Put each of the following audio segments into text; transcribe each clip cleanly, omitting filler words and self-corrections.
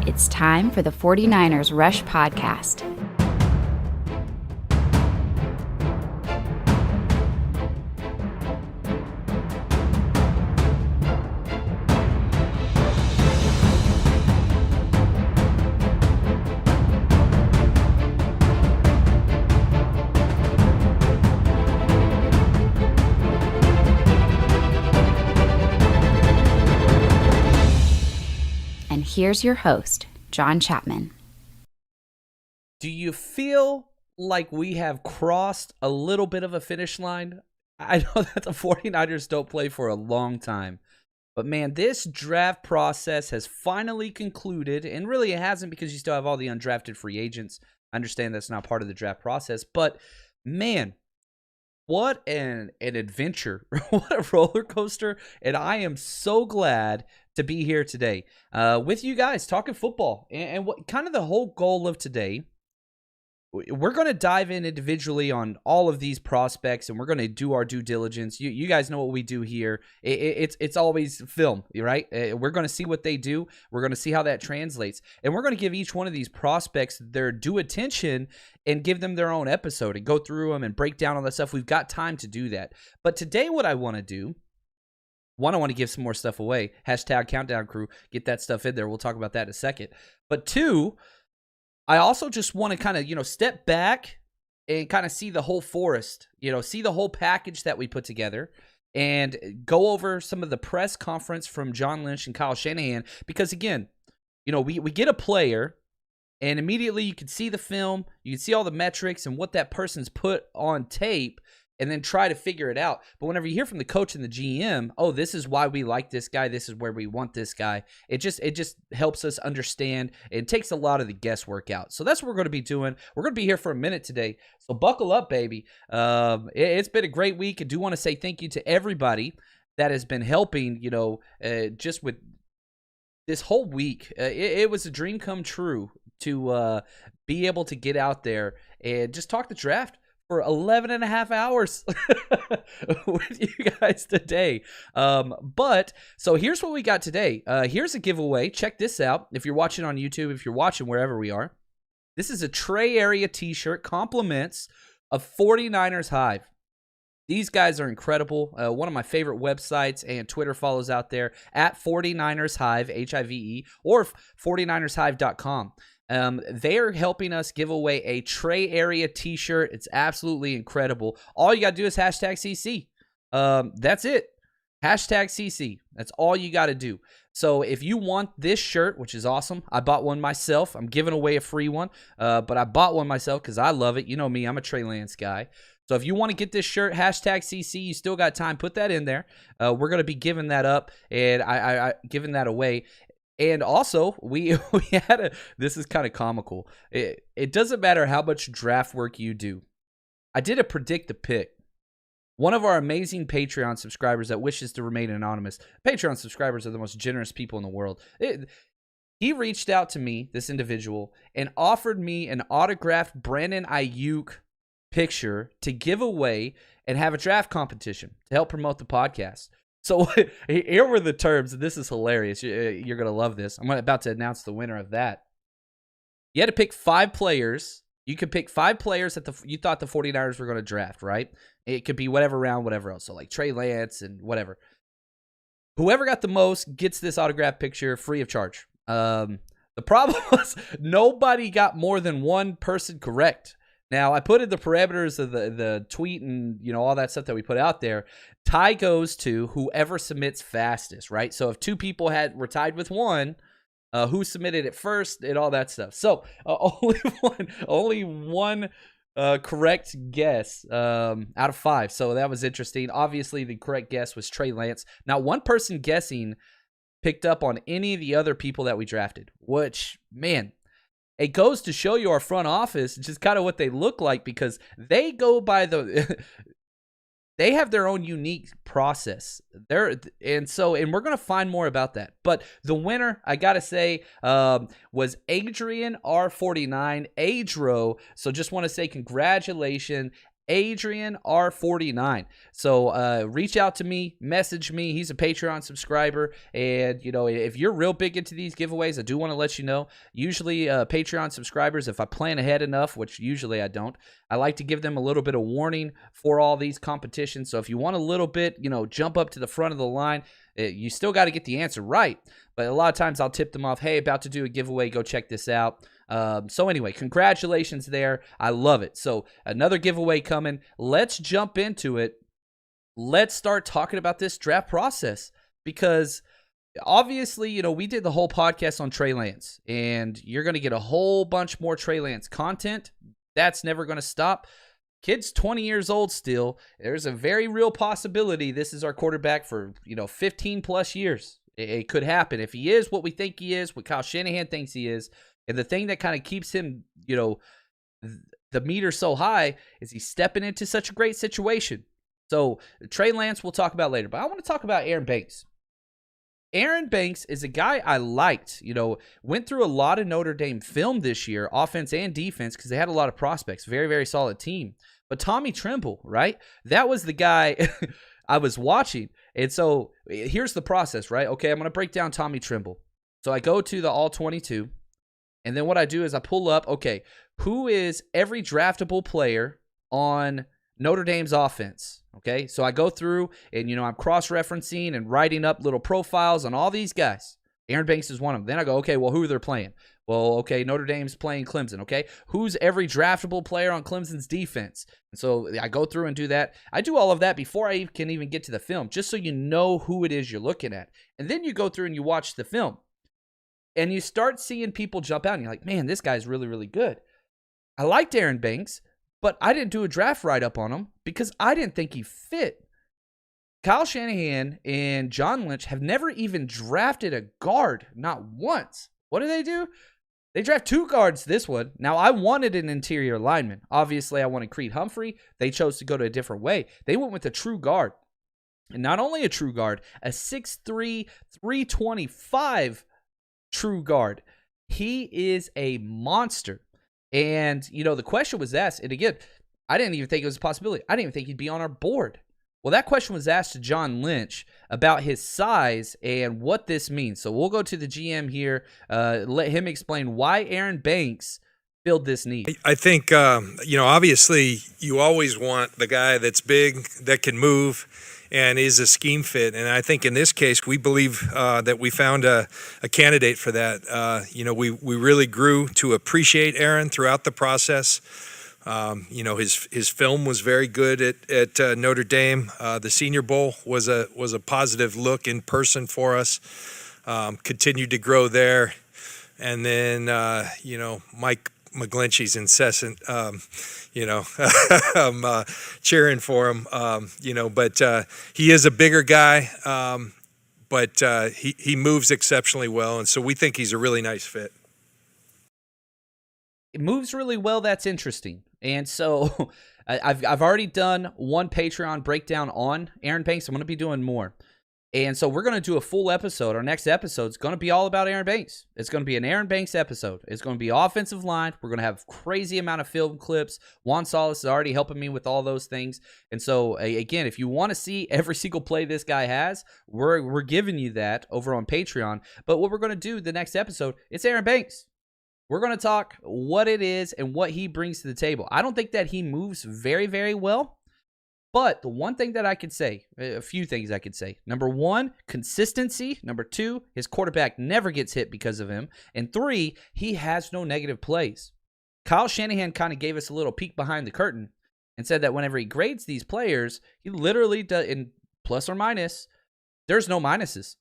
It's time for the 49ers Rush Podcast. And here's your host, John Chapman. Do you feel like we have crossed a little bit of a finish line? I know that the 49ers don't play for a long time, but man, this draft process has finally concluded, and really it hasn't because you still have all the undrafted free agents. I understand that's not part of the draft process, but man, what an adventure. What a roller coaster. And I am so glad to be here today with you guys talking football. And what kind of the whole goal of today, we're going to dive in individually on all of these prospects, and we're going to do our due diligence. You guys know what we do here. It's always film, right? We're going to see what they do. We're going to see how that translates. And we're going to give each one of these prospects their due attention and give them their own episode and go through them and break down all that stuff. We've got time to do that. But today what I want to do, one, I want to give some more stuff away. Hashtag Countdown Crew. Get that stuff in there. We'll talk about that in a second. But two, I also just want to kind of, step back and kind of see the whole forest, see the whole package that we put together and go over some of the press conference from John Lynch and Kyle Shanahan. Because again, we get a player and immediately you can see the film, you can see all the metrics and what that person's put on tape, and then try to figure it out. But whenever you hear from the coach and the GM, oh, this is why we like this guy, this is where we want this guy, it just helps us understand. It takes a lot of the guesswork out. So that's what we're going to be doing. We're going to be here for a minute today. So buckle up, baby. It's been a great week. I do want to say thank you to everybody that has been helping, just with this whole week. It was a dream come true to be able to get out there and just talk the draft for 11 and a half hours with you guys today. But so here's what we got today. Here's a giveaway. Check this out. If you're watching on YouTube, if you're watching wherever we are, this is a Trey area t-shirt, compliments of 49ers Hive. These guys are incredible. One of my favorite websites and Twitter follows out there at 49ers Hive, Hive, or 49ershive.com. They are helping us give away a Trey area t-shirt. It's absolutely incredible. All you got to do is hashtag CC. That's it. Hashtag CC. That's all you got to do. So if you want this shirt, which is awesome, I bought one myself. I'm giving away a free one, but I bought one myself because I love it. You know me, I'm a Trey Lance guy. So if you want to get this shirt, hashtag CC, you still got time. Put that in there. We're going to be giving that up, and I giving that away. And also, we had this is kind of comical. It doesn't matter how much draft work you do. I did a predict the pick. One of our amazing Patreon subscribers that wishes to remain anonymous. Patreon subscribers are the most generous people in the world. He reached out to me, this individual, and offered me an autographed Brandon Ayuk picture to give away and have a draft competition to help promote the podcast. So here were the terms, and this is hilarious. You're going to love this. I'm about to announce the winner of that. You had to pick 5 players. You could pick 5 players that you thought the 49ers were going to draft, right? It could be whatever round, whatever else. So like Trey Lance and whatever. Whoever got the most gets this autograph picture free of charge. The problem was nobody got more than one person correct. Now, I put in the parameters of the tweet and, all that stuff that we put out there. Tie goes to whoever submits fastest, right? So if 2 people were tied with one, who submitted it first and all that stuff. So only one correct guess out of 5. So that was interesting. Obviously, the correct guess was Trey Lance. Now, one person guessing picked up on any of the other people that we drafted, which, man, it goes to show you our front office, just kind of what they look like, because they go by they have their own unique process. And we're going to find more about that. But the winner, I got to say, was Adrian R49, Adro. So just want to say congratulations. Adrian R49. So reach out to me, message me. He's a Patreon subscriber. And, if you're real big into these giveaways, I do want to let you know. Usually Patreon subscribers, if I plan ahead enough, which usually I don't, I like to give them a little bit of warning for all these competitions. So if you want a little bit, jump up to the front of the line, you still got to get the answer right. But a lot of times I'll tip them off, hey, about to do a giveaway, go check this out. So anyway, congratulations there. I love it. So another giveaway coming. Let's jump into it. Let's start talking about this draft process because obviously, we did the whole podcast on Trey Lance, and you're going to get a whole bunch more Trey Lance content. That's never going to stop. Kid's 20 years old still. There's a very real possibility this is our quarterback for, 15 plus years. It could happen. If he is what we think he is, what Kyle Shanahan thinks he is, and the thing that kind of keeps him, the meter so high is he's stepping into such a great situation. So Trey Lance we'll talk about later, but I want to talk about Aaron Banks. Aaron Banks is a guy I liked, went through a lot of Notre Dame film this year, offense and defense, because they had a lot of prospects. Very, very solid team. But Tommy Tremble, right? That was the guy I was watching. And so here's the process, right? Okay, I'm going to break down Tommy Tremble. So I go to the All-22, and then what I do is I pull up, okay, who is every draftable player on Notre Dame's offense? Okay, so I go through and, I'm cross-referencing and writing up little profiles on all these guys. Aaron Banks is one of them. Then I go, okay, well, who are they playing? Well, okay, Notre Dame's playing Clemson, okay? Who's every draftable player on Clemson's defense? And so I go through and do that. I do all of that before I can even get to the film, just so you know who it is you're looking at. And then you go through and you watch the film. And you start seeing people jump out, and you're like, man, this guy's really, really good. I liked Aaron Banks, but I didn't do a draft write-up on him because I didn't think he fit. Kyle Shanahan and John Lynch have never even drafted a guard, not once. What do? They draft two guards this one. Now, I wanted an interior lineman. Obviously, I wanted Creed Humphrey. They chose to go to a different way. They went with a true guard. And not only a true guard, a 6'3", 325 true guard. He is a monster. And, the question was asked, and again, I didn't even think it was a possibility. I didn't even think he'd be on our board. Well, that question was asked to John Lynch about his size and what this means. So we'll go to the GM here, let him explain why Aaron Banks filled this need. I think, obviously you always want the guy that's big, that can move, and is a scheme fit. And I think in this case, we believe that we found a candidate for that. We really grew to appreciate Aaron throughout the process. His film was very good at Notre Dame. The Senior Bowl was a positive look in person for us. Continued to grow there, and then Mike McGlinchey's incessant, cheering for him. But he is a bigger guy, but he moves exceptionally well, and so we think he's a really nice fit. It moves really well. That's interesting. And so I've already done one Patreon breakdown on Aaron Banks. I'm going to be doing more. And so we're going to do a full episode. Our next episode is going to be all about Aaron Banks. It's going to be an Aaron Banks episode. It's going to be offensive line. We're going to have crazy amount of film clips. Juan Solis is already helping me with all those things. And so, again, if you want to see every single play this guy has, we're giving you that over on Patreon. But what we're going to do the next episode, it's Aaron Banks. We're going to talk what it is and what he brings to the table. I don't think that he moves very, very well. But the one thing that I could say, a few things I could say. Number one, consistency. Number two, his quarterback never gets hit because of him. And three, he has no negative plays. Kyle Shanahan kind of gave us a little peek behind the curtain and said that whenever he grades these players, he literally does, in plus or minus, there's no minuses.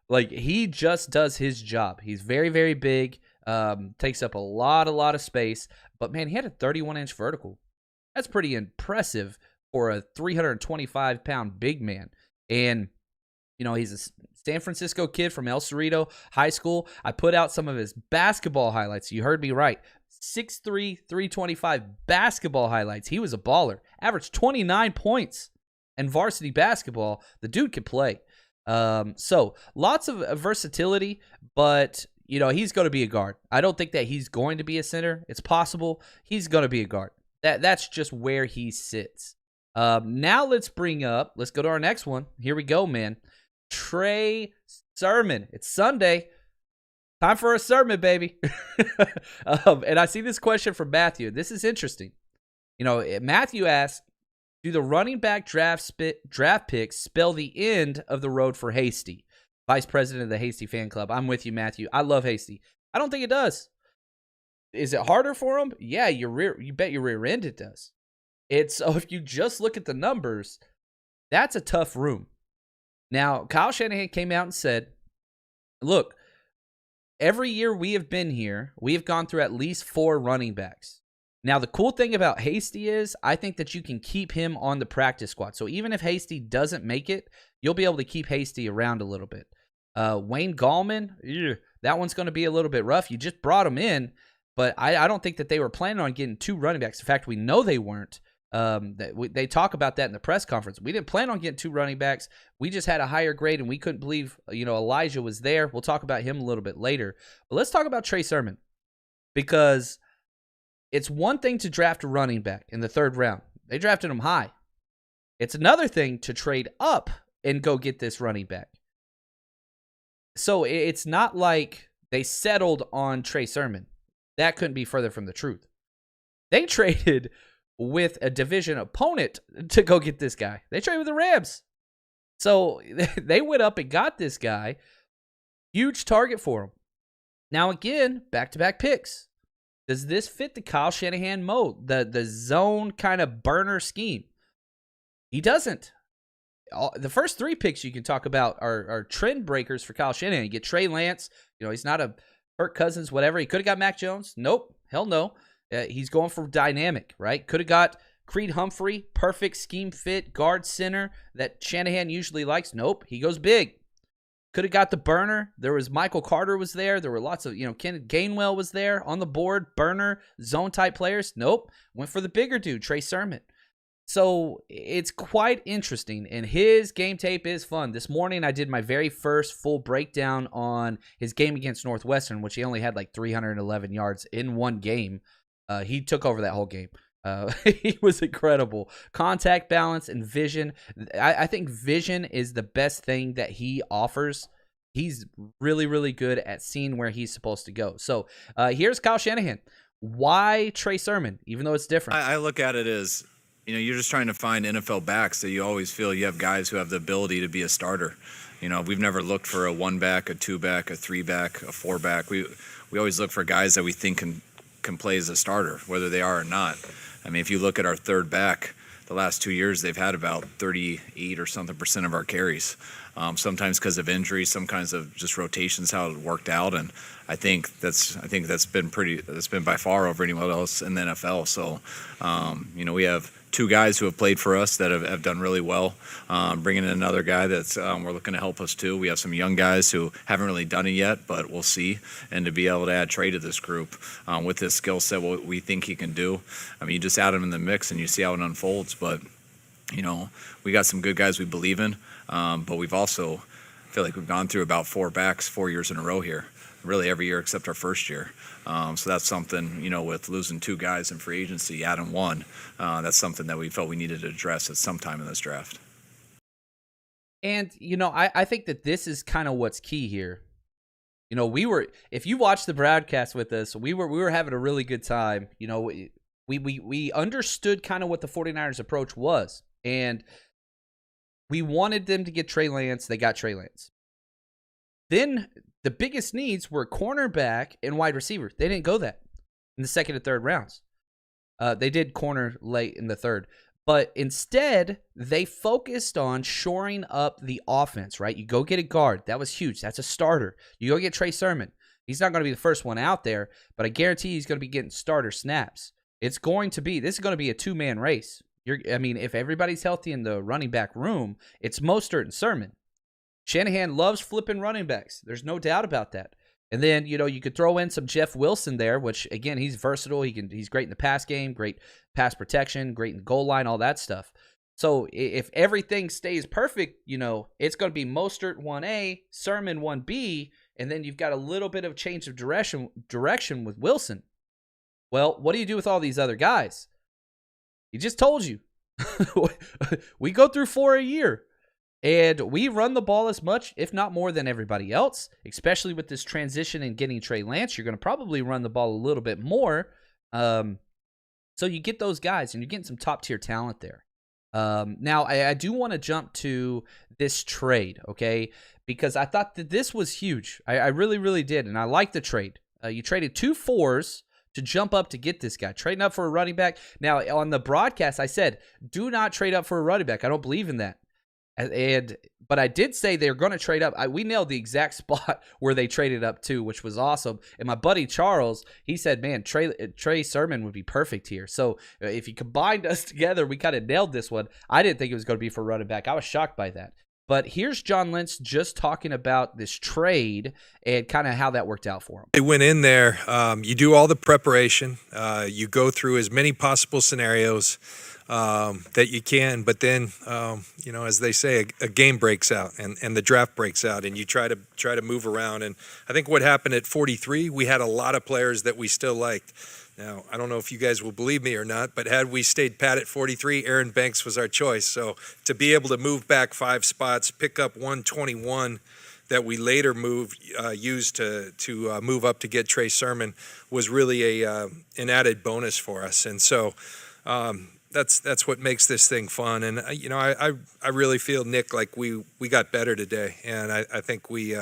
Like he just does his job. He's very, very big, takes up a lot of space. But, man, he had a 31-inch vertical. That's pretty impressive for a 325-pound big man. And, he's a San Francisco kid from El Cerrito High School. I put out some of his basketball highlights. You heard me right. 6'3", 325 basketball highlights. He was a baller. Averaged 29 points in varsity basketball. The dude could play. So lots of versatility, but he's going to be a guard. I don't think that he's going to be a center. It's possible. He's going to be a guard. That's just where he sits. Now let's go to our next one. Here we go, man. Trey Sermon. It's Sunday. Time for a sermon, baby. And I see this question from Matthew. This is interesting. Matthew asks, do the running back draft picks spell the end of the road for Hasty? Vice president of the Hasty fan club. I'm with you, Matthew. I love Hasty. I don't think it does. Is it harder for him? Yeah, you bet your rear end it does. So if you just look at the numbers, that's a tough room. Now, Kyle Shanahan came out and said, look, every year we have been here, we have gone through at least 4 running backs. Now, the cool thing about Hasty is I think that you can keep him on the practice squad. So even if Hasty doesn't make it, you'll be able to keep Hasty around a little bit. Wayne Gallman, that one's going to be a little bit rough. You just brought him in, but I don't think that they were planning on getting 2 running backs. In fact, we know they weren't. They talk about that in the press conference. We didn't plan on getting 2 running backs. We just had a higher grade, and we couldn't believe Elijah was there. We'll talk about him a little bit later. But let's talk about Trey Sermon, because it's one thing to draft a running back in the 3rd round. They drafted him high. It's another thing to trade up and go get this running back. So it's not like they settled on Trey Sermon. That couldn't be further from the truth. They traded with a division opponent to go get this guy. They traded with the Rams. So they went up and got this guy. Huge target for him. Now again, back-to-back picks. Does this fit the Kyle Shanahan mode, the zone kind of burner scheme? He doesn't. The first 3 picks you can talk about are trend breakers for Kyle Shanahan. You get Trey Lance. He's not a Kirk Cousins, whatever. He could have got Mac Jones. Nope. Hell no. He's going for dynamic, right? Could have got Creed Humphrey, perfect scheme fit, guard center that Shanahan usually likes. Nope. He goes big. Could have got the burner. There was Michael Carter was there. There were lots of, Kenneth Gainwell was there on the board. Burner, zone type players. Nope. Went for the bigger dude, Trey Sermon. So it's quite interesting, and his game tape is fun. This morning I did my very first full breakdown on his game against Northwestern, which he only had like 311 yards in one game. He took over that whole game. He was incredible. Contact balance and vision. I think vision is the best thing that he offers. He's really, really good at seeing where he's supposed to go. So here's Kyle Shanahan. Why Trey Sermon, even though it's different? I look at it as, you're just trying to find NFL backs that you always feel you have guys who have the ability to be a starter. We've never looked for a 1-back, a 2-back, a 3-back, a 4-back. We always look for guys that we think can play as a starter, whether they are or not. I mean, if you look at our 3rd back, the last 2 years they've had about 38 or something % of our carries. Sometimes because of injuries, some kinds of just rotations, how it worked out, and I think that's been by far over anyone else in the NFL. So, we have 2 guys who have played for us that have done really well. Bringing in another guy that's we're looking to help us too. We have some young guys who haven't really done it yet, but we'll see. And to be able to add Trey to this group with his skill set, what we think he can do. I mean, you just add him in the mix and you see how it unfolds. But we got some good guys we believe in, but we've also feel like we've gone through about 4 backs 4 years in a row here. Really every year except our first year. So that's something, with losing 2 guys in free agency, adding 1, that's something that we felt we needed to address at some time in this draft. And, I think that this is kind of what's key here. If you watched the broadcast with us, we were having a really good time. We understood kind of what the 49ers approach was. And we wanted them to get Trey Lance. They got Trey Lance. Then the biggest needs were cornerback and wide receiver. They didn't go that in the 2nd and 3rd rounds. They did corner late in the 3rd. But instead, they focused on shoring up the offense, right? You go get a guard. That was huge. That's a starter. You go get Trey Sermon. He's not going to be the first one out there, but I guarantee he's going to be getting starter snaps. This is going to be a 2-man race. If everybody's healthy in the running back room, it's Mostert and Sermon. Shanahan loves flipping running backs. There's no doubt about that. And then, you could throw in some Jeff Wilson there, which, again, he's versatile. He's great in the pass game, great pass protection, great in the goal line, all that stuff. So if everything stays perfect, it's going to be Mostert 1A, Sermon 1B, and then you've got a little bit of change of direction with Wilson. Well, what do you do with all these other guys? He just told you. We go through 4 a year. And we run the ball as much, if not more, than everybody else, especially with this transition and getting Trey Lance. You're going to probably run the ball a little bit more. So you get those guys, and you're getting some top-tier talent there. Now, I do want to jump to this trade, okay, because I thought that this was huge. I really, really did, and I like the trade. You traded 2 4s to jump up to get this guy, trading up for a running back. Now, on the broadcast, I said, do not trade up for a running back. I don't believe in that. But I did say they're going to trade up. We nailed the exact spot where they traded up to, which was awesome. And my buddy Charles, he said, man, Trey Sermon would be perfect here. So if you combined us together, we kind of nailed this one. I didn't think it was going to be for running back. I was shocked by that. But here's John Lynch just talking about this trade and kind of how that worked out for him. They went in there. You do all the preparation. You go through as many possible scenarios that you can, but then as they say, a game breaks out and the draft breaks out, and you try to move around. And I think what happened at 43, we had a lot of players that we still liked. Now, I don't know if you guys will believe me or not, but had we stayed pat at 43, Aaron Banks was our choice. So to be able to move back 5 spots, pick up 121 that we later used to move up to get Trey Sermon was really an added bonus for us. And so that's what makes this thing fun. And I really feel, Nick, like we got better today, and I think we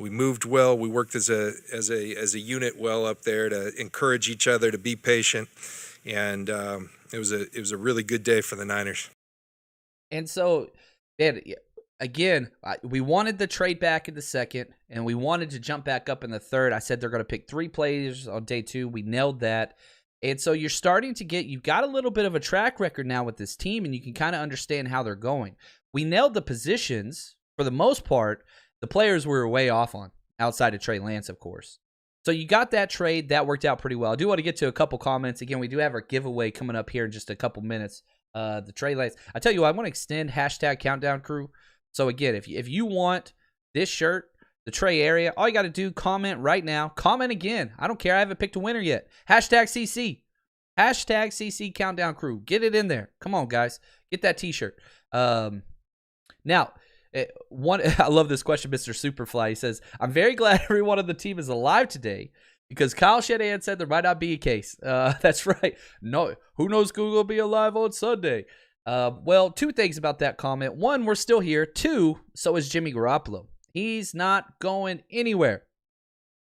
moved well. We worked as a unit well up there to encourage each other to be patient, and it was a really good day for the Niners. And so, again, we wanted the trade back in the second, and we wanted to jump back up in the third. I said they're going to pick 3 players on day 2. We nailed that. And so you're starting to you've got a little bit of a track record now with this team, and you can kind of understand how they're going. We nailed the positions for the most part. The players we were way off on, outside of Trey Lance, of course. So you got that trade. That worked out pretty well. I do want to get to a couple comments. Again, we do have our giveaway coming up here in just a couple minutes. The Trey Lance. I tell you what, I want to extend #CountdownCrew. So again, if you want this shirt, the Trey area, all you got to do, comment right now. Comment again. I don't care. I haven't picked a winner yet. #CC. #CC Countdown Crew. Get it in there. Come on, guys. Get that t-shirt. Now, I love this question, Mr. Superfly. He says, I'm very glad everyone on the team is alive today because Kyle Shanahan said there might not be a case. That's right. No, who knows who will be alive on Sunday? Well, 2 things about that comment. 1, we're still here. 2, so is Jimmy Garoppolo. He's not going anywhere.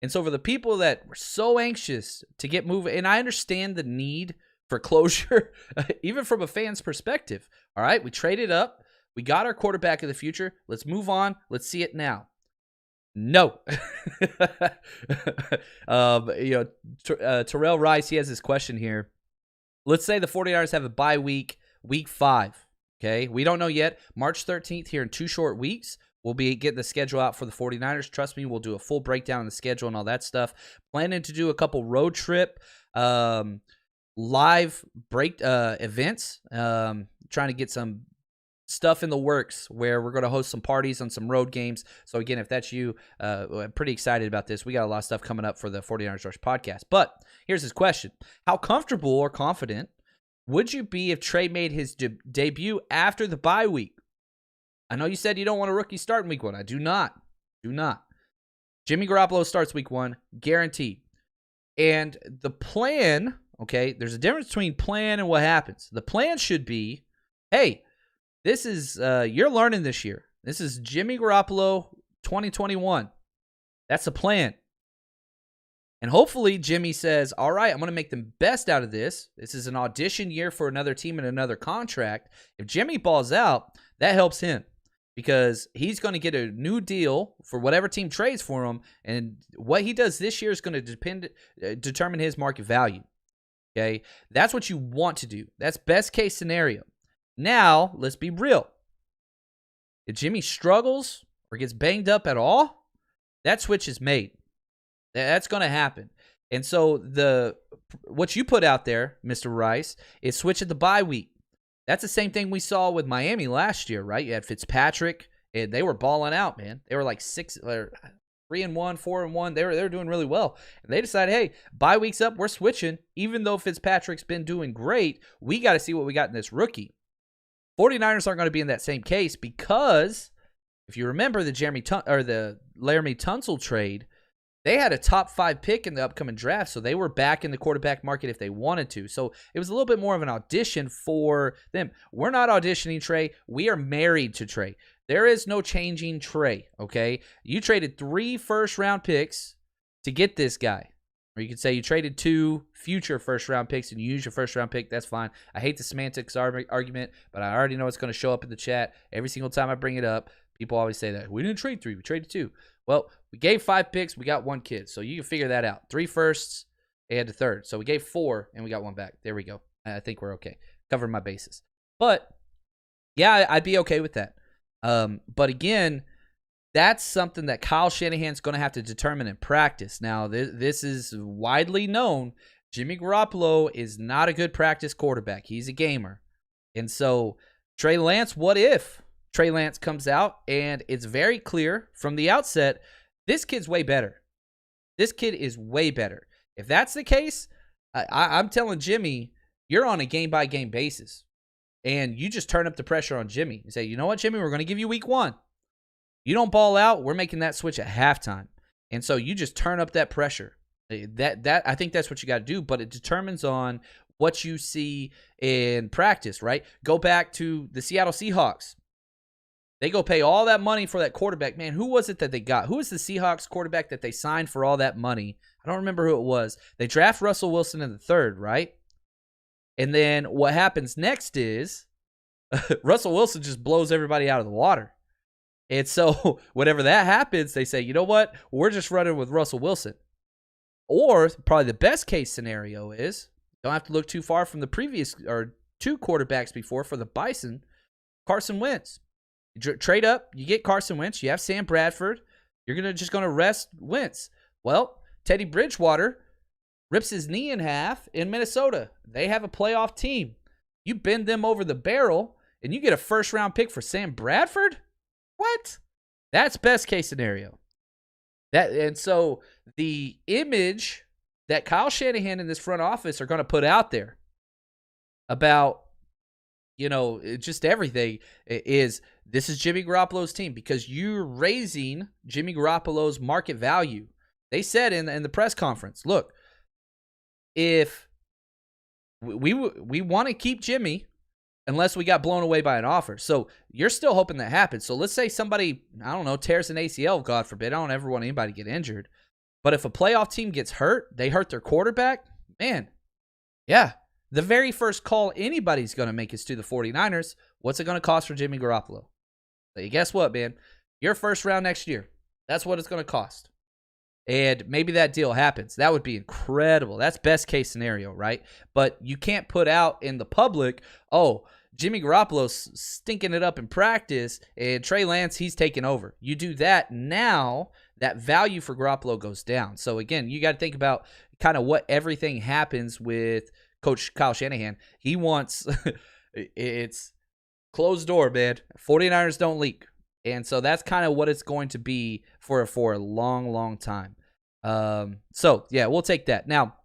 And so for the people that were so anxious to get moving, and I understand the need for closure, even from a fan's perspective. All right, we traded up. We got our quarterback of the future. Let's move on. Let's see it now. No. Terrell Rice, he has this question here. Let's say the 49ers have a bye week 5. Okay, we don't know yet. March 13th here in 2 short weeks. We'll be getting the schedule out for the 49ers. Trust me, we'll do a full breakdown of the schedule and all that stuff. Planning to do a couple road trip live break events. Trying to get some stuff in the works where we're going to host some parties on some road games. So again, if that's you, I'm pretty excited about this. We got a lot of stuff coming up for the 49ers Rush podcast. But here's his question. How comfortable or confident would you be if Trey made his debut after the bye week? I know you said you don't want a rookie start in week 1. I do not. Jimmy Garoppolo starts week 1, guaranteed. And the plan, okay, there's a difference between plan and what happens. The plan should be, hey, this is, you're learning this year. This is Jimmy Garoppolo 2021. That's the plan. And hopefully Jimmy says, all right, I'm going to make the best out of this. This is an audition year for another team and another contract. If Jimmy balls out, that helps him. Because he's going to get a new deal for whatever team trades for him, and what he does this year is going to determine his market value. Okay, that's what you want to do. That's best case scenario. Now, let's be real. If Jimmy struggles or gets banged up at all, that switch is made. That's going to happen. And so what you put out there, Mr. Rice, is switch at the bye week. That's the same thing we saw with Miami last year, right? You had Fitzpatrick, and they were balling out, man. They were like 3-1, 4-1. They were doing really well. And they decided, hey, bye week's up, we're switching. Even though Fitzpatrick's been doing great, we got to see what we got in this rookie. 49ers aren't going to be in that same case because if you remember the Laramie Tunsil trade, they had a top 5 pick in the upcoming draft, so they were back in the quarterback market if they wanted to. So it was a little bit more of an audition for them. We're not auditioning Trey. We are married to Trey. There is no changing Trey, okay? You traded 3 first-round picks to get this guy. Or you could say you traded 2 future first-round picks and you use your first-round pick. That's fine. I hate the semantics argument, but I already know it's going to show up in the chat. Every single time I bring it up, people always say that. We didn't trade 3. We traded 2. Well, we gave 5 picks. We got 1 kid. So you can figure that out. 3 firsts and a third. So we gave 4 and we got 1 back. There we go. I think we're okay. Covering my bases. But, yeah, I'd be okay with that. But again, that's something that Kyle Shanahan's going to have to determine in practice. Now, this is widely known. Jimmy Garoppolo is not a good practice quarterback. He's a gamer. And so, Trey Lance, what if Trey Lance comes out and it's very clear from the outset, this kid's way better. This kid is way better. If that's the case, I'm telling Jimmy, you're on a game-by-game basis. And you just turn up the pressure on Jimmy and say, you know what, Jimmy, we're going to give you week 1. You don't ball out, we're making that switch at halftime. And so you just turn up that pressure. That I think that's what you got to do, but it determines on what you see in practice, right? Go back to the Seattle Seahawks. They go pay all that money for that quarterback. Man, who was it that they got? Who was the Seahawks quarterback that they signed for all that money? I don't remember who it was. They draft Russell Wilson in the 3rd, right? And then what happens next is Russell Wilson just blows everybody out of the water. And so whenever that happens, they say, you know what? We're just running with Russell Wilson. Or probably the best case scenario is, don't have to look too far from the previous or 2 quarterbacks before for the Bison, Carson Wentz. You trade up, you get Carson Wentz, you have Sam Bradford, you're just going to rest Wentz. Well, Teddy Bridgewater rips his knee in half in Minnesota. They have a playoff team. You bend them over the barrel, and you get a first-round pick for Sam Bradford? What? That's best case scenario. And so the image that Kyle Shanahan and this front office are going to put out there about, just everything is this is Jimmy Garoppolo's team because you're raising Jimmy Garoppolo's market value. They said in the press conference, look, if we want to keep Jimmy unless we got blown away by an offer. So you're still hoping that happens. So let's say somebody, I don't know, tears an ACL, God forbid. I don't ever want anybody to get injured. But if a playoff team gets hurt, they hurt their quarterback, man, yeah. The very first call anybody's going to make is to the 49ers. What's it going to cost for Jimmy Garoppolo? So guess what, man? Your first round next year. That's what it's going to cost. And maybe that deal happens. That would be incredible. That's best case scenario, right? But you can't put out in the public, oh, Jimmy Garoppolo's stinking it up in practice, and Trey Lance, he's taking over. You do that, now that value for Garoppolo goes down. So, again, you got to think about kind of what everything happens with Coach Kyle Shanahan. He wants it's closed door, man. 49ers don't leak. And so that's kind of what it's going to be for a long, long time. So, yeah, we'll take that. Now,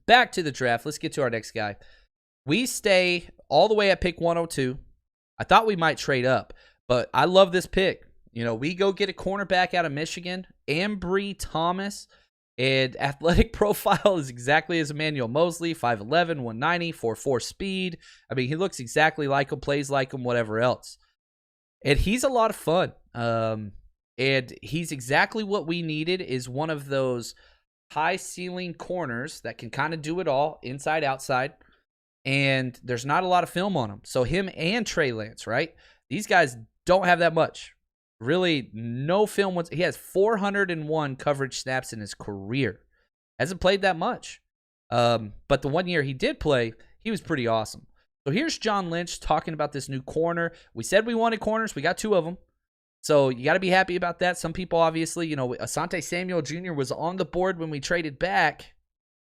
back to the draft. Let's get to our next guy. We stay all the way at pick 102. I thought we might trade up, but I love this pick. We go get a cornerback out of Michigan, Ambry Thomas, and athletic profile is exactly as Emmanuel Mosley, 5'11", 190, 4.4 speed. I mean, he looks exactly like him, plays like him, whatever else. And he's a lot of fun. And he's exactly what we needed, is one of those high ceiling corners that can kind of do it all, inside, outside. And there's not a lot of film on him. So him and Trey Lance, right? These guys don't have that much. Really, no film. He has 401 coverage snaps in his career. Hasn't played that much. But the 1 year he did play, he was pretty awesome. So here's John Lynch talking about this new corner. We said we wanted corners. We got 2 of them. So you got to be happy about that. Some people, obviously, Asante Samuel Jr. was on the board when we traded back.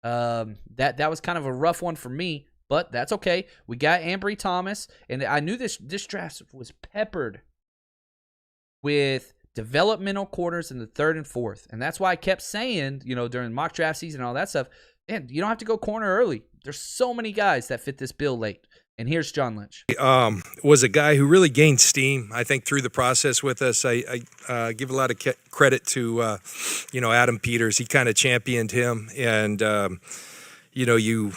That was kind of a rough one for me, but that's okay. We got Ambry Thomas, and I knew this draft was peppered with developmental corners in the 3rd and 4th. And that's why I kept saying, during mock draft season and all that stuff, man, you don't have to go corner early. There's so many guys that fit this bill late. And here's John Lynch. Was a guy who really gained steam, I think, through the process with us. I give a lot of credit to, Adam Peters. He kind of championed him. And, you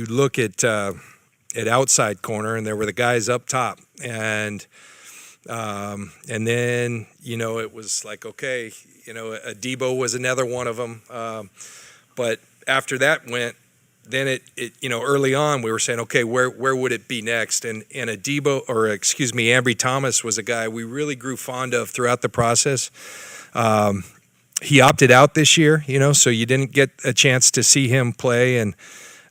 look at outside corner, and there were the guys up top. And then, it was like, okay, Debo was another one of them. But after that went, then it early on we were saying, okay, where would it be next? And Ambry Thomas was a guy we really grew fond of throughout the process. He opted out this year, so you didn't get a chance to see him play. And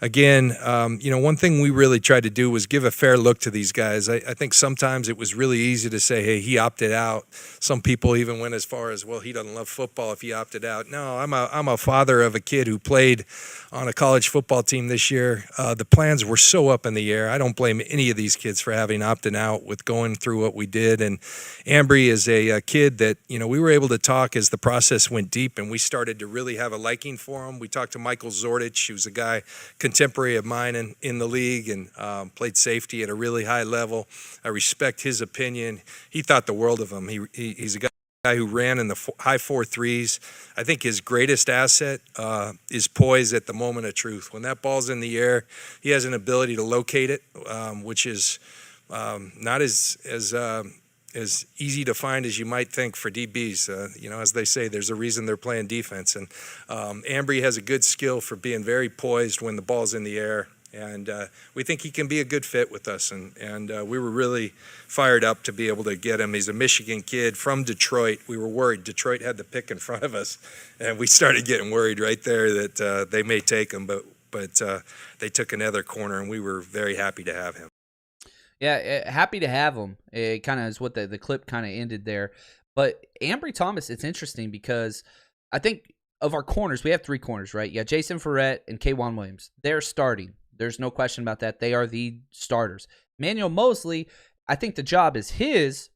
again, one thing we really tried to do was give a fair look to these guys. I think sometimes it was really easy to say, hey, he opted out. Some people even went as far as, well, he doesn't love football if he opted out. No, I'm a father of a kid who played on a college football team this year. The plans were so up in the air. I don't blame any of these kids for having opted out with going through what we did. And Ambry is a kid that, we were able to talk as the process went deep, and we started to really have a liking for him. We talked to Michael Zordich, who's a guy contemporary of mine in the league, and played safety at a really high level. I respect his opinion. He thought the world of him. He's a guy who ran in the high 4.3s. I think his greatest asset is poise at the moment of truth. When that ball's in the air, he has an ability to locate it, which is not as easy to find as you might think for DBs. As they say, there's a reason they're playing defense. And Ambry has a good skill for being very poised when the ball's in the air. And we think he can be a good fit with us. And we were really fired up to be able to get him. He's a Michigan kid from Detroit. We were worried. Detroit had the pick in front of us. And we started getting worried right there that they may take him. But they took another corner, and we were very happy to have him. Yeah, happy to have him. It kind of is what the clip kind of ended there. But Ambry Thomas, it's interesting because I think of our corners, we have 3 corners, right? Yeah, Jason Verrett and K'Wan Williams. They're starting. There's no question about that. They are the starters. Emmanuel Mosley, I think the job is his,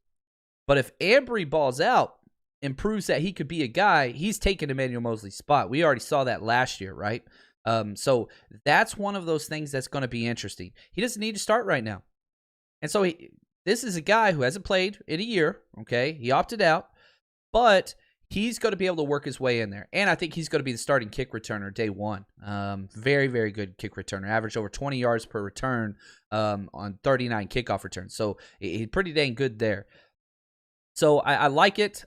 but if Ambry balls out and proves that he could be a guy, he's taking Emmanuel Mosley's spot. We already saw that last year, right? So that's one of those things that's going to be interesting. He doesn't need to start right now. And so this is a guy who hasn't played in a year, okay? He opted out, but he's going to be able to work his way in there. And I think he's going to be the starting kick returner day one. Very, very good kick returner. Averaged over 20 yards per return on 39 kickoff returns. So he's pretty dang good there. So I like it.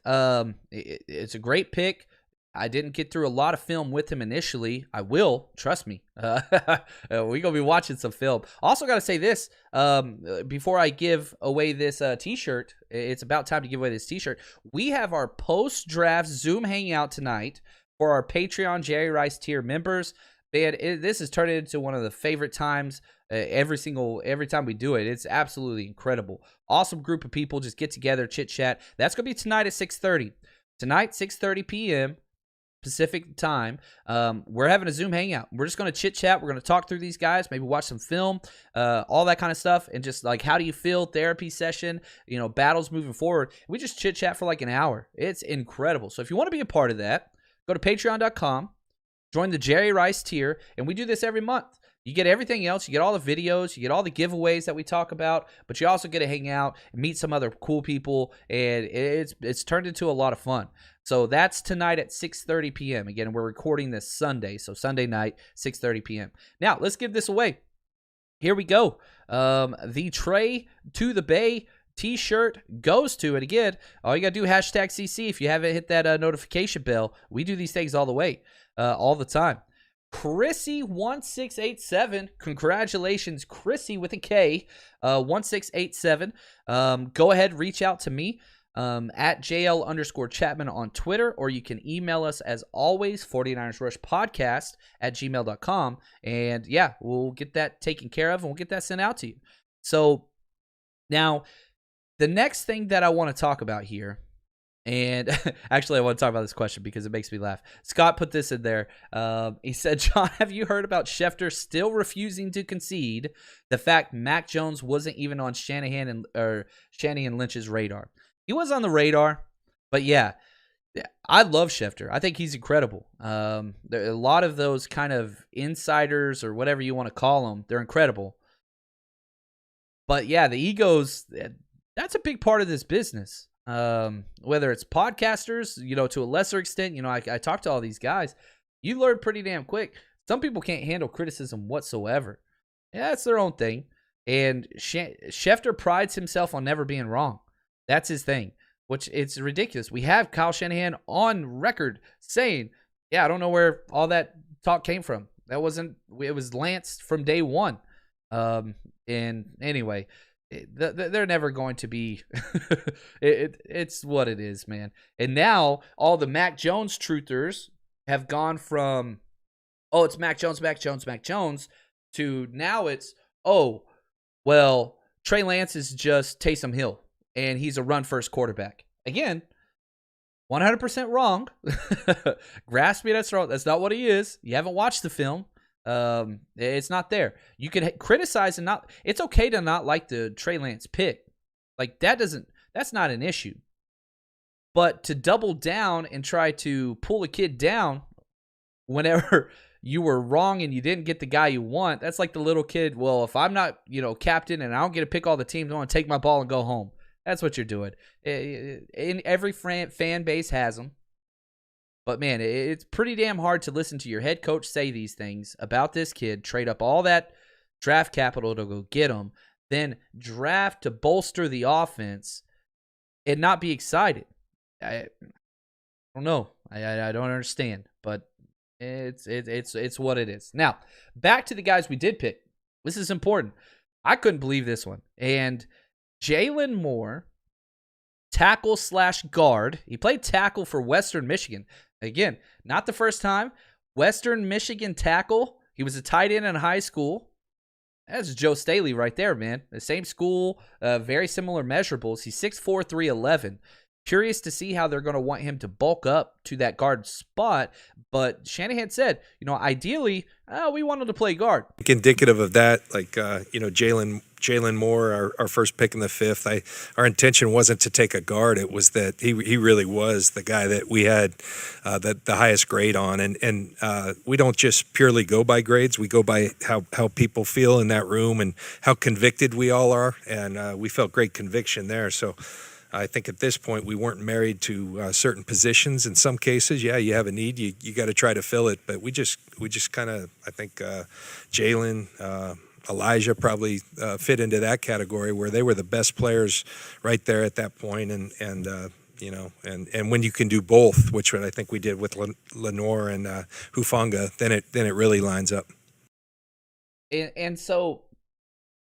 It's a great pick. I didn't get through a lot of film with him initially. I will, trust me. We're going to be watching some film. Also got to say this, before I give away this T-shirt, it's about time to give away this T-shirt. We have our post-draft Zoom hangout tonight for our Patreon Jerry Rice tier members. Man, this has turned into one of the favorite times every time we do it. It's absolutely incredible. Awesome group of people just get together, chit-chat. That's going to be tonight at 6:30. Tonight, 6:30 p.m. Pacific time. We're having a Zoom hangout. We're just going to chit chat. We're going to talk through these guys, maybe watch some film, all that kind of stuff, and just like, how do you feel? Therapy session, battles moving forward. We just chit chat for like an hour. It's incredible. So if you want to be a part of that, go to patreon.com, join the Jerry Rice tier, and we do this every month. You get everything else. You get all the videos. You get all the giveaways that we talk about, but you also get to hang out and meet some other cool people, and it's turned into a lot of fun. So that's tonight at 6:30 p.m. Again, we're recording this Sunday, so Sunday night, 6:30 p.m. Now, let's give this away. Here we go. The Trey to the Bay T-shirt goes to, and again, all you got to do, #CC if you haven't hit that notification bell. We do these things all the way, all the time. Chrissy1687, congratulations, Chrissy with a K, 1687. Go ahead, reach out to me at JL_Chapman on Twitter, or you can email us as always, 49ersrushpodcast@gmail.com. And yeah, we'll get that taken care of and we'll get that sent out to you. So now, the next thing that I want to talk about here, and actually I want to talk about this question because it makes me laugh. Scott put this in there. He said, John, have you heard about Schefter still refusing to concede the fact Mac Jones wasn't even on Shanahan and Lynch's radar? He was on the radar, But yeah, I love Schefter. I think he's incredible. There are a lot of those kind of insiders or whatever you want to call them, they're incredible. But yeah, the egos, that's a big part of this business. Whether it's podcasters, to a lesser extent, I talk to all these guys. You learn pretty damn quick. Some people can't handle criticism whatsoever. Yeah, that's their own thing. And Schefter prides himself on never being wrong. That's his thing, which it's ridiculous. We have Kyle Shanahan on record saying, yeah, I don't know where all that talk came from. It was Lance from day one. And anyway, they're never going to be. It's what it is, man. And now all the Mac Jones truthers have gone from, oh, it's Mac Jones, to now it's, oh, well, Trey Lance is just Taysom Hill, and he's a run-first quarterback. Again, 100% wrong. Grasp me, that's wrong. That's not what he is. You haven't watched the film. It's not there. You can criticize and not. It's okay to not like the Trey Lance pick. Like that's not an issue. But to double down and try to pull a kid down whenever you were wrong and you didn't get the guy you want, that's like the little kid, well, if I'm not, captain and I don't get to pick all the teams, I want to take my ball and go home. That's what you're doing. In every fan base has them. But, man, it's pretty damn hard to listen to your head coach say these things about this kid, trade up all that draft capital to go get him, then draft to bolster the offense and not be excited. I don't know. I don't understand, but it's what it is. Now, back to the guys we did pick. This is important. I couldn't believe this one. And Jalen Moore, tackle/guard. He played tackle for Western Michigan. Again, not the first time. Western Michigan tackle. He was a tight end in high school. That's Joe Staley right there, man. The same school, very similar measurables. He's 6'4", 311. Curious to see how they're going to want him to bulk up to that guard spot. But Shanahan said, ideally, we want him to play guard. Indicative of that, like, Jalen Moore, our first pick in the fifth, our intention wasn't to take a guard. It was that he really was the guy that we had the highest grade on. And we don't just purely go by grades. We go by how people feel in that room and how convicted we all are. And we felt great conviction there. So I think at this point we weren't married to certain positions. In some cases, yeah, you have a need, you got to try to fill it. But we just kind of, I think Jalen, Elijah probably fit into that category where they were the best players right there at that point. And when you can do both, which I think we did with Lenoir and Hufanga, then it really lines up. And so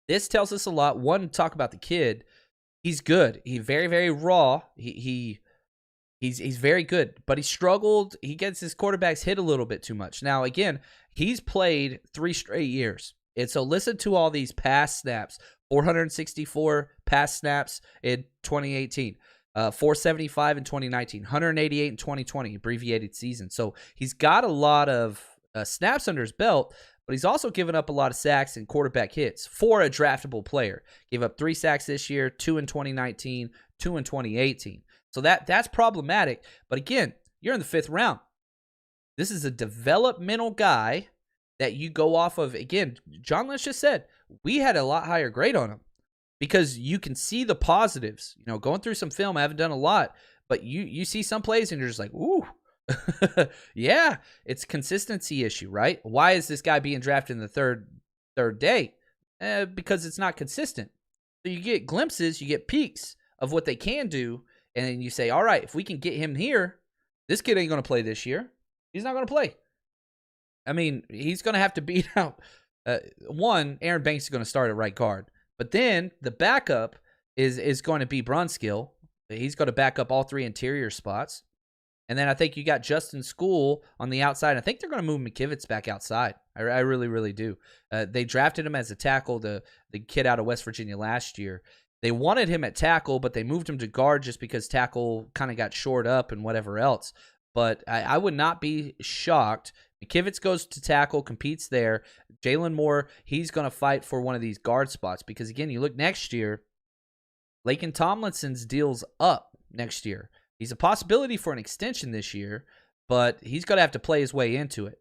this tells us a lot. One, talk about the kid. He's good. He's very, very raw. He's very good, but he struggled. He gets his quarterbacks hit a little bit too much. Now, again, he's played 3 straight years. And so listen to all these pass snaps. 464 pass snaps in 2018. 475 in 2019. 188 in 2020, abbreviated season. So he's got a lot of snaps under his belt, but he's also given up a lot of sacks and quarterback hits for a draftable player. Gave up 3 sacks this year, 2 in 2019, 2 in 2018. So that's problematic. But again, you're in the 5th round. This is a developmental guy that you go off of. Again, John Lynch just said, we had a lot higher grade on him because you can see the positives. Going through some film, I haven't done a lot, but you see some plays and you're just like, ooh. Yeah, it's a consistency issue, right? Why is this guy being drafted in the third day? Because it's not consistent. So you get glimpses, you get peaks of what they can do, and then you say, all right, if we can get him here, this kid ain't going to play this year. He's not going to play. I mean, he's going to have to beat out. One, Aaron Banks is going to start at right guard. But then the backup is going to be Brunskill. He's going to back up all 3 interior spots. And then I think you got Justin School on the outside. I think they're going to move McKivitz back outside. I really, really do. They drafted him as a tackle, the kid out of West Virginia last year. They wanted him at tackle, but they moved him to guard just because tackle kind of got shored up and whatever else. But I would not be shocked. McKivitz goes to tackle, competes there. Jalen Moore, he's going to fight for one of these guard spots because, again, you look next year, Laken Tomlinson's deal's up next year. He's a possibility for an extension this year, but he's going to have to play his way into it.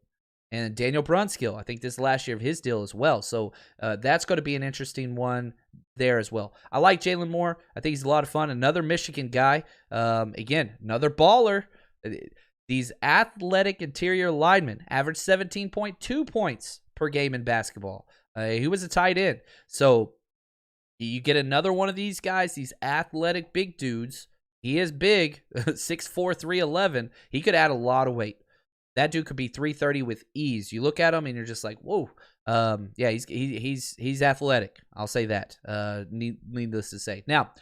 And Daniel Brunskill, I think this is the last year of his deal as well. So that's going to be an interesting one there as well. I like Jalen more. I think he's a lot of fun. Another Michigan guy. Again, another baller. These athletic interior linemen average 17.2 points per game in basketball. He was a tight end. So you get another one of these guys, these athletic big dudes. He is big, 6'4", 311. He could add a lot of weight. That dude could be 330 with ease. You look at him and you're just like, whoa. Yeah, he's athletic. I'll say that. Needless to say. Now,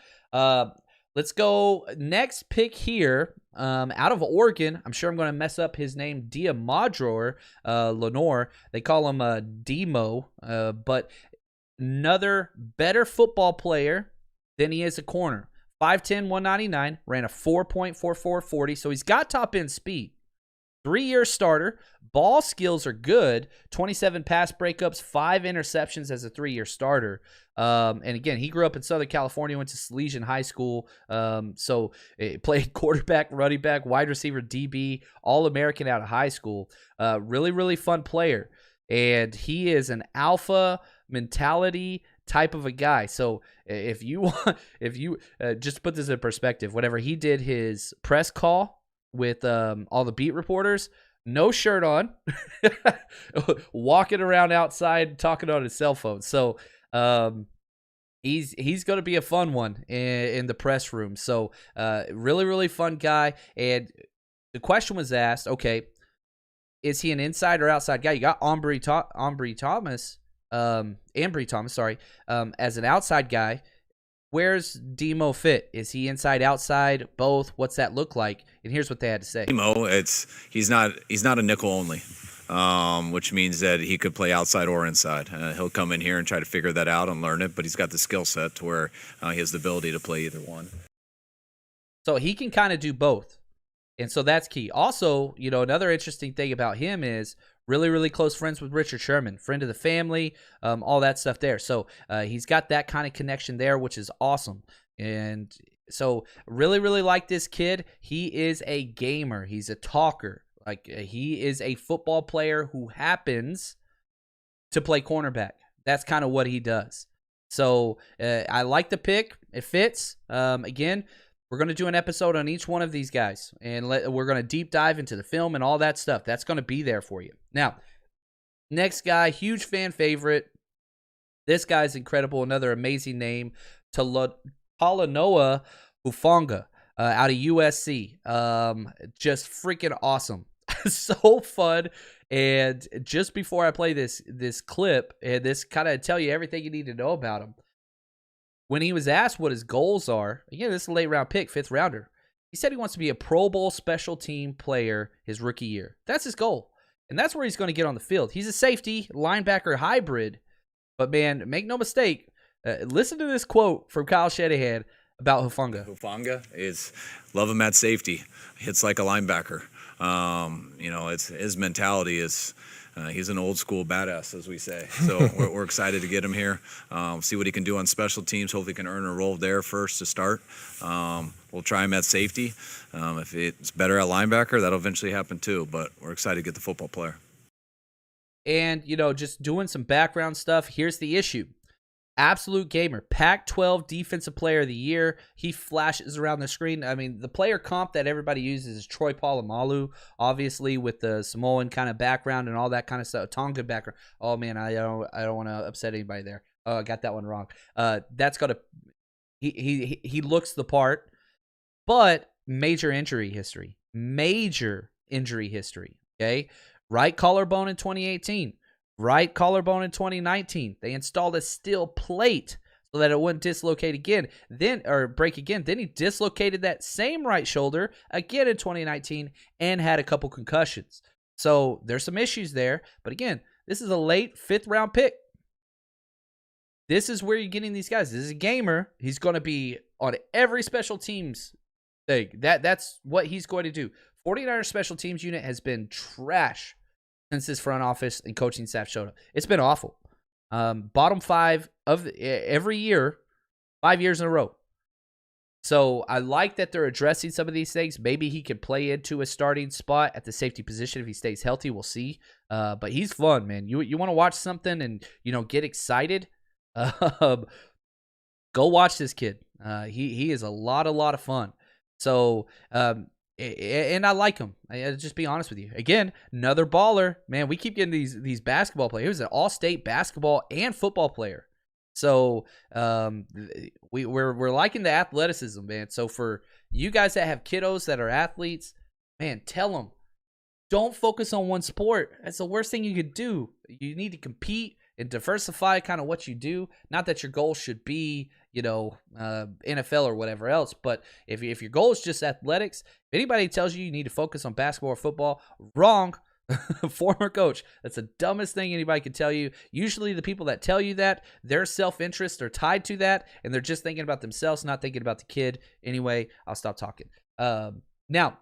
let's go next pick here. Out of Oregon, I'm sure I'm going to mess up his name, Deommodore, Lenoir. They call him Demo, but another better football player than he is a corner. 5'10", 199, ran a 4.44 40, so he's got top-end speed. 3-year starter. Ball skills are good. 27 pass breakups, 5 interceptions as a 3-year starter. And again, he grew up in Southern California, went to Salesian High School. So played quarterback, running back, wide receiver, DB, All-American out of high school. Really, really fun player. And he is an alpha mentality type of a guy. So if you just put this in perspective, whenever he did his press call with all the beat reporters, no shirt on, walking around outside, talking on his cell phone. So he's going to be a fun one in the press room. So really, really fun guy. And the question was asked, okay, is he an inside or outside guy? You got Ambry Thomas, as an outside guy. Where's Demo fit? Is he inside, outside, both? What's that look like? And here's what they had to say. Demo, he's not a nickel only, which means that he could play outside or inside. He'll come in here and try to figure that out and learn it, but he's got the skill set to where he has the ability to play either one. So he can kind of do both. And so that's key. Also, another interesting thing about him is really, really close friends with Richard Sherman, friend of the family, all that stuff there. So he's got that kind of connection there, which is awesome. And so really, really like this kid. He is a gamer. He's a talker. Like he is a football player who happens to play cornerback. That's kind of what he does. So I like the pick. It fits. Again, we're going to do an episode on each one of these guys, and we're going to deep dive into the film and all that stuff. That's going to be there for you. Now, next guy, huge fan favorite. This guy's incredible. Another amazing name, Talanoa Hufanga out of USC. Just freaking awesome. So fun. And just before I play this clip, and this kind of tell you everything you need to know about him, when he was asked what his goals are, again, this is a late round pick, 5th rounder, he said he wants to be a Pro Bowl special team player his rookie year. That's his goal. And that's where he's going to get on the field. He's a safety, linebacker hybrid. But, man, make no mistake, listen to this quote from Kyle Shanahan about Hufanga. Hufanga is love him at safety. Hits like a linebacker. His mentality is he's an old school badass, as we say. So we're excited to get him here. See what he can do on special teams. Hopefully he can earn a role there first to start. We'll try him at safety. If it's better at linebacker, that'll eventually happen too. But we're excited to get the football player. And, just doing some background stuff. Here's the issue. Absolute gamer. Pac-12 Defensive Player of the Year. He flashes around the screen. I mean, the player comp that everybody uses is Troy Polamalu, obviously with the Samoan kind of background and all that kind of stuff. Tonga background. Oh, man, I don't want to upset anybody there. Oh, I got that one wrong. That's got to – he looks the part, but major injury history. Major injury history, okay? Right collarbone in 2018. Right collarbone in 2019. They installed a steel plate so that it wouldn't dislocate again, break again. Then he dislocated that same right shoulder again in 2019 and had a couple concussions. So there's some issues there. But again, this is a late 5th round pick. This is where you're getting these guys. This is a gamer. He's going to be on every special teams thing. That's what he's going to do. 49ers special teams unit has been trash since this front office and coaching staff showed up. It's been awful. Bottom 5 of every year, 5 years in a row. So I like that they're addressing some of these things. Maybe he can play into a starting spot at the safety position if he stays healthy. We'll see. But he's fun, man. You want to watch something and get excited? Go watch this kid. He is a lot of fun. So and I like him. I'll just be honest with you. Again, another baller, man. We keep getting these basketball players. He was an all-state basketball and football player. So we're liking the athleticism, man. So for you guys that have kiddos that are athletes, man, tell them, don't focus on one sport. That's the worst thing you could do. You need to compete and diversify kind of what you do. Not that your goal should be, NFL or whatever else, but if your goal is just athletics, if anybody tells you need to focus on basketball or football, wrong. Former coach. That's the dumbest thing anybody could tell you. Usually the people that tell you that, their self-interest are tied to that, and they're just thinking about themselves, not thinking about the kid. Anyway, I'll stop talking. Now,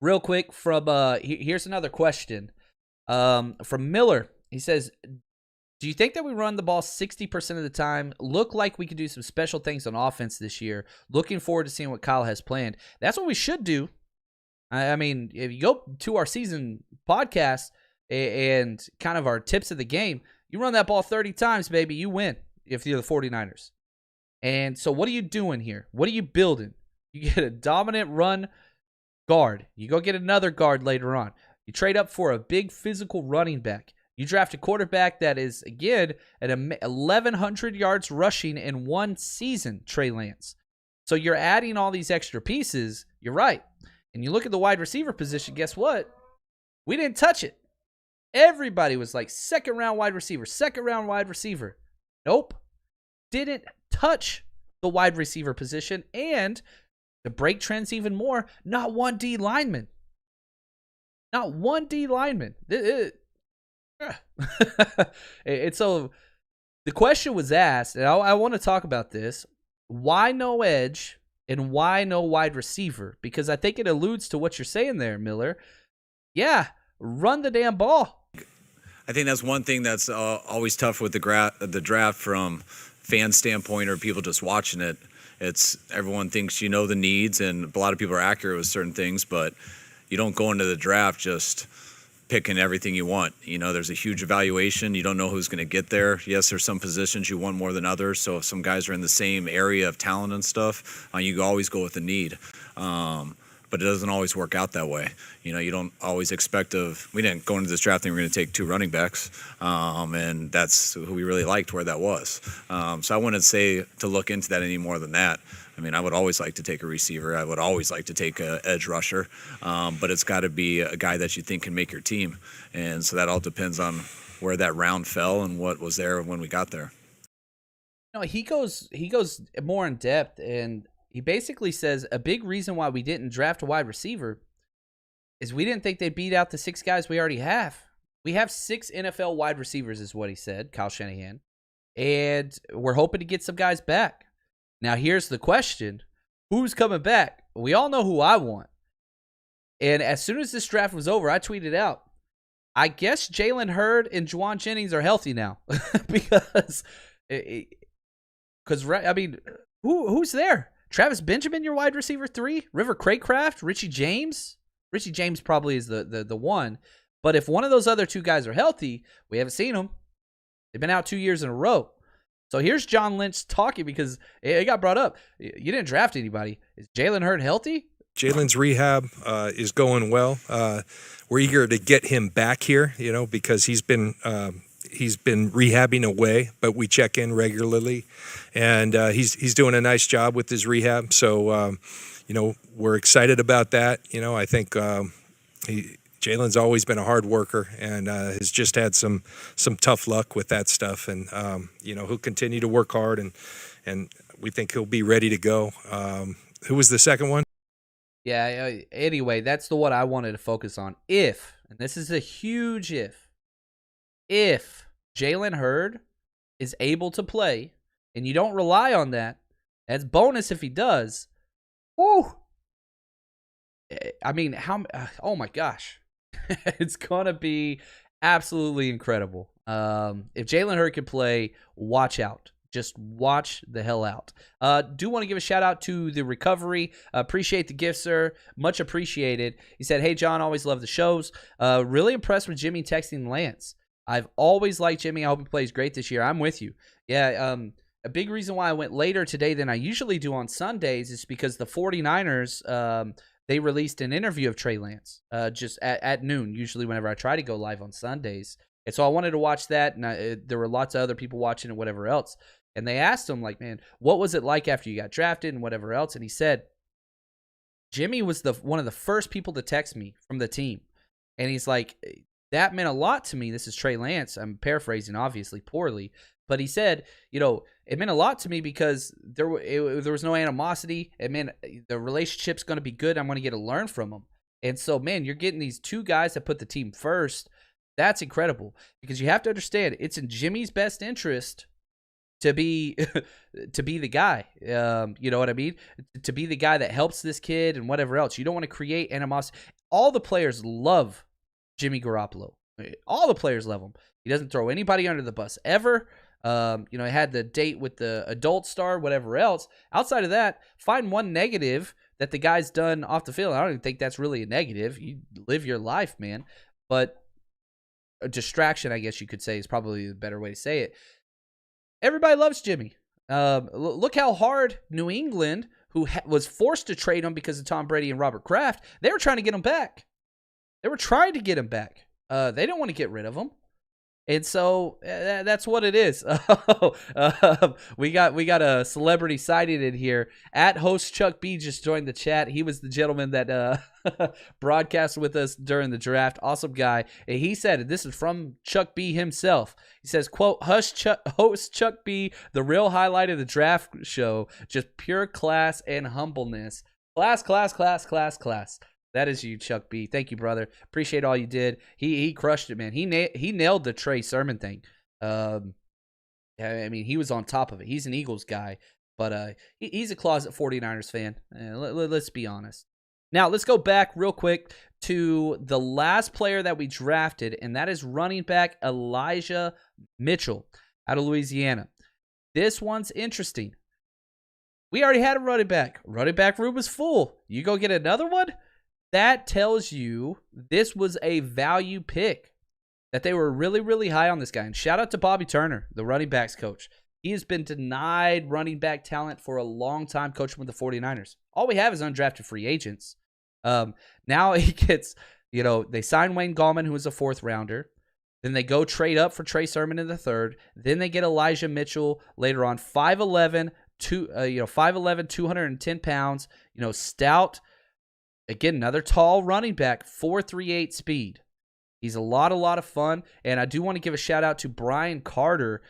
real quick, from here's another question from Miller. He says, do you think that we run the ball 60% of the time? Look like we could do some special things on offense this year. Looking forward to seeing what Kyle has planned. That's what we should do. I mean, if you go to our season podcast and kind of our tips of the game, you run that ball 30 times, baby, you win if you're the 49ers. And so what are you doing here? What are you building? You get a dominant run guard. You go get another guard later on. You trade up for a big physical running back. You draft a quarterback that is, again, at 1,100 yards rushing in one season, Trey Lance. So you're adding all these extra pieces. You're right. And you look at the wide receiver position, guess what? We didn't touch it. Everybody was like second round wide receiver. Nope. Didn't touch the wide receiver position. And to break trends even more, not one D lineman. Not one D lineman. And so the question was asked, and I want to talk about this. Why no edge? And why no wide receiver? Because I think it alludes to what you're saying there, Miller. Yeah, run the damn ball. I think that's one thing that's always tough with the draft from fan standpoint or people just watching it. It's everyone thinks you know the needs, and a lot of people are accurate with certain things, but you don't go into the draft just picking everything you want. There's a huge evaluation. You don't know who's going to get there. Yes, there's some positions you want more than others. So if some guys are in the same area of talent and stuff, you always go with the need. But it doesn't always work out that way. You don't always expect we didn't go into this draft thinking we're going to take 2 running backs. And that's who we really liked where that was. So I wouldn't say to look into that any more than that. I would always like to take a receiver. I would always like to take an edge rusher. But it's got to be a guy that you think can make your team. And so that all depends on where that round fell and what was there when we got there. He goes more in depth, and he basically says a big reason why we didn't draft a wide receiver is we didn't think they'd beat out the 6 guys we already have. We have 6 NFL wide receivers is what he said, Kyle Shanahan. And we're hoping to get some guys back. Now, here's the question. Who's coming back? We all know who I want. And as soon as this draft was over, I tweeted out, I guess Jalen Hurd and Juwan Jennings are healthy now. because who's there? Travis Benjamin, your wide receiver 3? River Craycraft? Richie James? Richie James probably is the one. But if one of those other 2 guys are healthy, we haven't seen them. They've been out 2 years in a row. So here's John Lynch talking because it got brought up. You didn't draft anybody. Is Jalen Hurd healthy? Jalen's rehab is going well. We're eager to get him back here, because he's been rehabbing away, but we check in regularly, and he's doing a nice job with his rehab. So, we're excited about that. I think Jalen's always been a hard worker and has just had some tough luck with that stuff. And, he'll continue to work hard, and we think he'll be ready to go. Who was the second one? Yeah, anyway, that's the one I wanted to focus on. If, and this is a huge if Jalen Hurd is able to play, and you don't rely on that, that's bonus if he does. Woo! Oh my gosh. It's going to be absolutely incredible. If Jalen Hurd can play, watch out. Just watch the hell out. Do want to give a shout out to the recovery. Appreciate the gift, sir. Much appreciated. He said, "Hey, John, always love the shows. Really impressed with Jimmy texting Lance. I've always liked Jimmy. I hope he plays great this year." I'm with you. Yeah, a big reason why I went later today than I usually do on Sundays is because the 49ers, they released an interview of Trey Lance just at noon, usually whenever I try to go live on Sundays. And so I wanted to watch that, and there were lots of other people watching and whatever else. And they asked him, like, man, what was it like after you got drafted and whatever else? And he said, Jimmy was one of the first people to text me from the team. And he's like, that meant a lot to me. This is Trey Lance. I'm paraphrasing, obviously, poorly. But he said, it meant a lot to me because there was no animosity. It meant the relationship's going to be good. I'm going to get to learn from them. And so, man, you're getting these two guys that put the team first. That's incredible because you have to understand it's in Jimmy's best interest to be the guy. You know what I mean? To be the guy that helps this kid and whatever else. You don't want to create animosity. All the players love Jimmy Garoppolo. All the players love him. He doesn't throw anybody under the bus ever. He had the date with the adult star, whatever else. Outside of that, find one negative that the guy's done off the field. I don't even think that's really a negative. You live your life, man. But a distraction, I guess you could say, is probably the better way to say it. Everybody loves Jimmy. Look how hard New England, who was forced to trade him because of Tom Brady and Robert Kraft, they were trying to get him back. They didn't want to get rid of him. And so that's what it is. We got a celebrity sighting in here. At host Chuck B just joined the chat. He was the gentleman that broadcast with us during the draft. Awesome guy. And he said, this is from Chuck B himself. He says, quote, host Chuck B, the real highlight of the draft show, just pure class and humbleness. Class. That is you, Chuck B. Thank you, brother. Appreciate all you did. He crushed it, man. He nailed the Trey Sermon thing. He was on top of it. He's an Eagles guy, but he's a closet 49ers fan. Let's be honest. Now, let's go back real quick to the last player that we drafted, and that is running back Elijah Mitchell out of Louisiana. This one's interesting. We already had a running back. Running back room was full. You go get another one? That tells you this was a value pick, that they were really, really high on this guy. And shout out to Bobby Turner, the running backs coach. He has been denied running back talent for a long time coaching with the 49ers. All we have is undrafted free agents. Now he gets, they sign Wayne Gallman, who was a 4th rounder. Then they go trade up for Trey Sermon in the 3rd. Then they get Elijah Mitchell later on, 5'11", 210 pounds, stout. Again, another tall running back, 4.38 speed. He's a lot of fun, and I do want to give a shout-out to Brian Carter.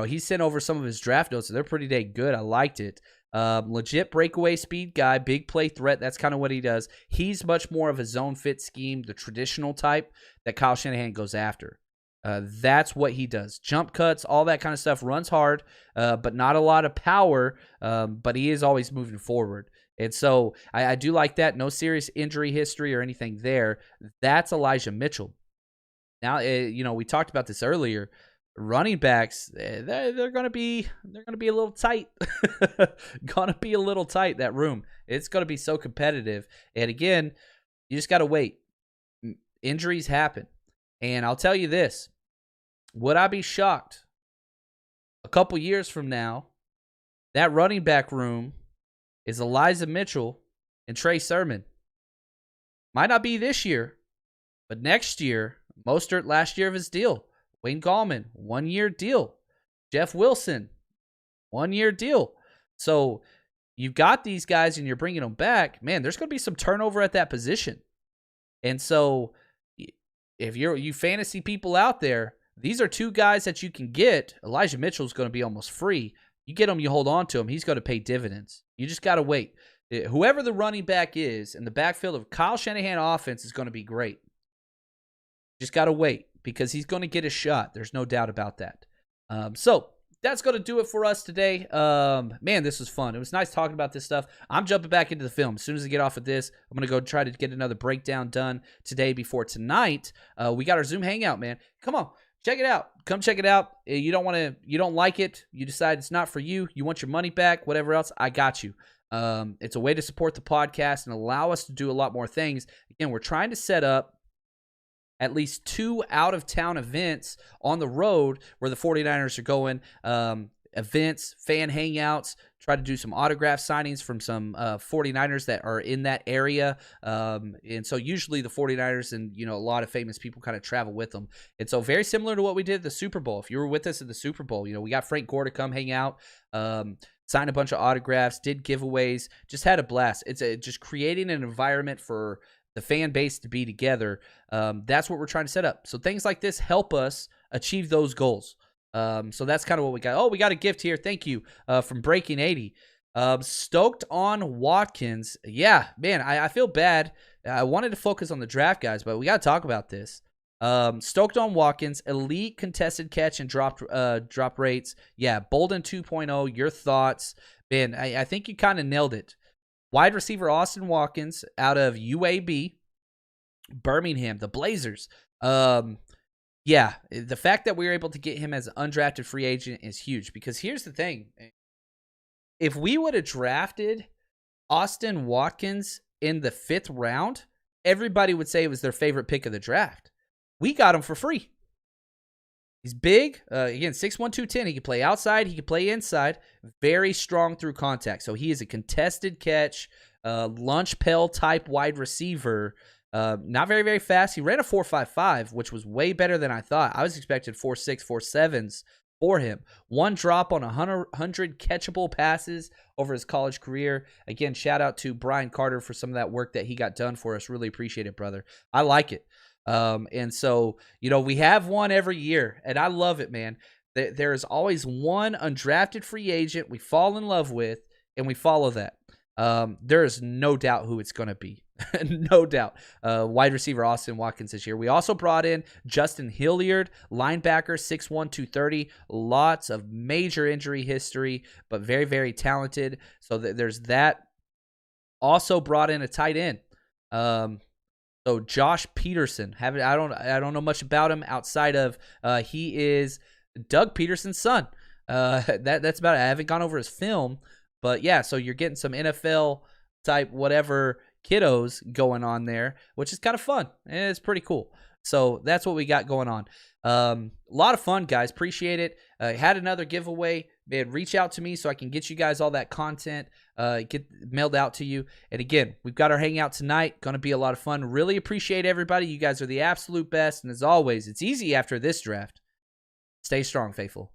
He sent over some of his draft notes, and they're pretty dang good. I liked it. Legit breakaway speed guy, big play threat. That's kind of what he does. He's much more of a zone fit scheme, the traditional type that Kyle Shanahan goes after. That's what he does. Jump cuts, all that kind of stuff. Runs hard, but not a lot of power, but he is always moving forward. And so I do like that. No serious injury history or anything there. That's Elijah Mitchell. Now, we talked about this earlier. Running backs, they're going to be a little tight. Going to be a little tight, that room. It's going to be so competitive. And again, you just got to wait. Injuries happen. And I'll tell you this. Would I be shocked a couple years from now, that running back room is Elijah Mitchell and Trey Sermon? Might not be this year, but next year. Mostert, last year of his deal. Wayne Gallman, 1-year deal. Jeff Wilson, 1-year deal. So you've got these guys and you're bringing them back. Man, there's going to be some turnover at that position. And so if you fantasy people out there, these are two guys that you can get. Elijah Mitchell is going to be almost free. You get him, you hold on to him, he's going to pay dividends. You just got to wait. Whoever the running back is in the backfield of Kyle Shanahan offense is going to be great. Just got to wait because he's going to get a shot. There's no doubt about that. So that's going to do it for us today. Man, this was fun. It was nice talking about this stuff. I'm jumping back into the film. As soon as I get off of this, I'm going to go try to get another breakdown done today before tonight. We got our Zoom hangout, man. Come on. check it out. Come check it out. You don't like it. You decide it's not for you. You want your money back, whatever else. I got you. It's a way to support the podcast and allow us to do a lot more things. Again, we're trying to set up at least 2 out-of-town events on the road where the 49ers are going. Events, fan hangouts, try to do some autograph signings from some 49ers that are in that area. And so usually the 49ers and, a lot of famous people kind of travel with them. And so very similar to what we did at the Super Bowl. If you were with us at the Super Bowl, we got Frank Gore to come hang out, signed a bunch of autographs, did giveaways, just had a blast. It's just creating an environment for the fan base to be together. That's what we're trying to set up. So things like this help us achieve those goals. So that's kind of what we got. Oh, we got a gift here. Thank you from Breaking 80. Stoked on Watkins. Yeah, man, I feel bad. I wanted to focus on the draft guys, but we got to talk about this. Stoked on Watkins. Elite contested catch and drop rates. Yeah, Bolden 2.0. Your thoughts? Man, I think you kind of nailed it. Wide receiver Austin Watkins out of UAB, Birmingham, the Blazers. Yeah, the fact that we were able to get him as an undrafted free agent is huge because here's the thing. If we would have drafted Austin Watkins in the 5th round, everybody would say it was their favorite pick of the draft. We got him for free. He's big. Again, 6'1", 210. He can play outside. He can play inside. Very strong through contact. So he is a contested catch, lunch pail type wide receiver. Not very, very fast. He ran a 4.55, which was way better than I thought. I was expecting 4.6, 4.7s for him. 1 drop on 100 catchable passes over his college career. Again, shout out to Brian Carter for some of that work that he got done for us. Really appreciate it, brother. I like it. And so, we have one every year, and I love it, man. There is always one undrafted free agent we fall in love with, and we follow that. There is no doubt who it's going to be. No doubt. Wide receiver Austin Watkins this year. We also brought in Justin Hilliard, linebacker, 6'1", 230. Lots of major injury history, but very, very talented. So there's that. Also brought in a tight end. So Josh Peterson. I don't know much about him outside of he is Doug Peterson's son. That's about it. I haven't gone over his film, but yeah. So you're getting some NFL type whatever kiddos going on there, which is kind of fun. It's pretty cool. So that's what we got going on. A lot of fun, guys. Appreciate it. Had another giveaway. Man, reach out to me so I can get you guys all that content, get mailed out to you. And again, we've got our hangout tonight. Going to be a lot of fun. Really appreciate everybody. You guys are the absolute best. And as always, it's easy after this draft. Stay strong, faithful.